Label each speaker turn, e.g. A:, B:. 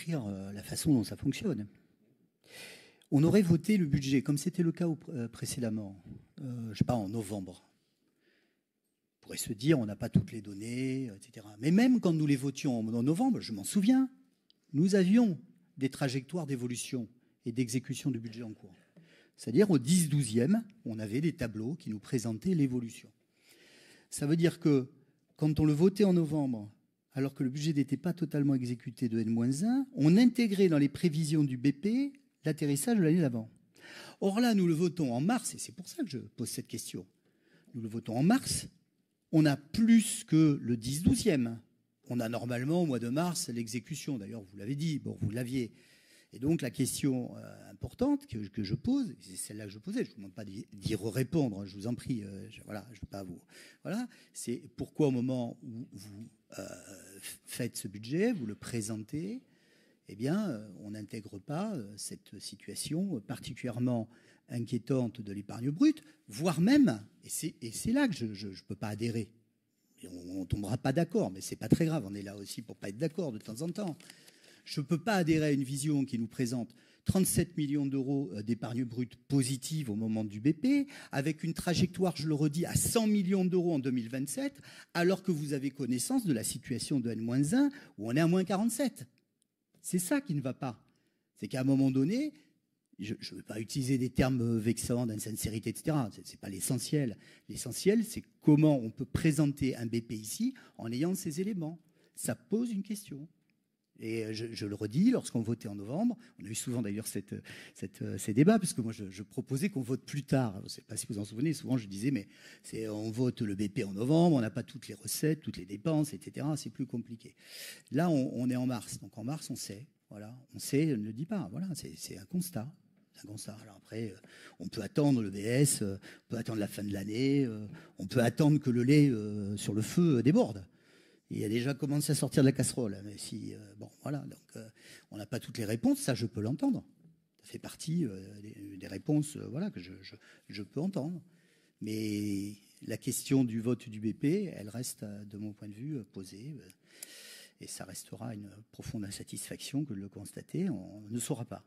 A: décrire la façon dont ça fonctionne. On aurait voté le budget, comme c'était le cas précédemment, je ne sais pas, en novembre. On pourrait se dire, on n'a pas toutes les données, etc. Mais même quand nous les votions en novembre, je m'en souviens, nous avions des trajectoires d'évolution et d'exécution du budget en cours. C'est-à-dire au 10-12e, on avait des tableaux qui nous présentaient l'évolution. Ça veut dire que quand on le votait en novembre, alors que le budget n'était pas totalement exécuté de N-1, on intégrait dans les prévisions du BP l'atterrissage de l'année d'avant. Or là, nous le votons en mars, et c'est pour ça que je pose cette question. Nous le votons en mars, on a plus que le 10-12e. On a normalement, au mois de mars, l'exécution. D'ailleurs, vous l'avez dit, bon, vous l'aviez. Et donc, la question importante que je pose, c'est celle-là que je posais, je ne vous demande pas d'y répondre, je vous en prie, voilà, je ne veux pas vous... Voilà, c'est pourquoi au moment où vous faites ce budget, vous le présentez, eh bien, on n'intègre pas cette situation particulièrement inquiétante de l'épargne brute, voire même, et c'est là que je ne peux pas adhérer, on ne tombera pas d'accord, mais ce n'est pas très grave, on est là aussi pour ne pas être d'accord de temps en temps. Je ne peux pas adhérer à une vision qui nous présente 37 millions d'euros d'épargne brute positive au moment du BP, avec une trajectoire, je le redis, à 100 millions d'euros en 2027, alors que vous avez connaissance de la situation de N-1, où on est à moins 47. C'est ça qui ne va pas. C'est qu'à un moment donné, je ne veux pas utiliser des termes vexants, d'insincérité, etc. Ce n'est pas l'essentiel. L'essentiel, c'est comment on peut présenter un BP ici en ayant ces éléments. Ça pose une question. Et je le redis, lorsqu'on votait en novembre, on a eu souvent d'ailleurs ces débats, puisque moi je proposais qu'on vote plus tard. Je ne sais pas si vous vous en souvenez, souvent je disais, mais on vote le BP en novembre, on n'a pas toutes les recettes, toutes les dépenses, etc. C'est plus compliqué. Là, on est en mars. Donc en mars, on sait. Voilà, on sait, on ne le dit pas. Voilà, c'est un constat. Alors après, on peut attendre le BS, on peut attendre la fin de l'année, on peut attendre que le lait sur le feu déborde. Il a déjà commencé à sortir de la casserole. Mais si, bon, voilà. Donc, on n'a pas toutes les réponses. Ça, je peux l'entendre. Ça fait partie des réponses, voilà, que je peux entendre. Mais la question du vote du BP, elle reste, de mon point de vue, posée. Et ça restera une profonde insatisfaction que de le constater. On ne saura pas.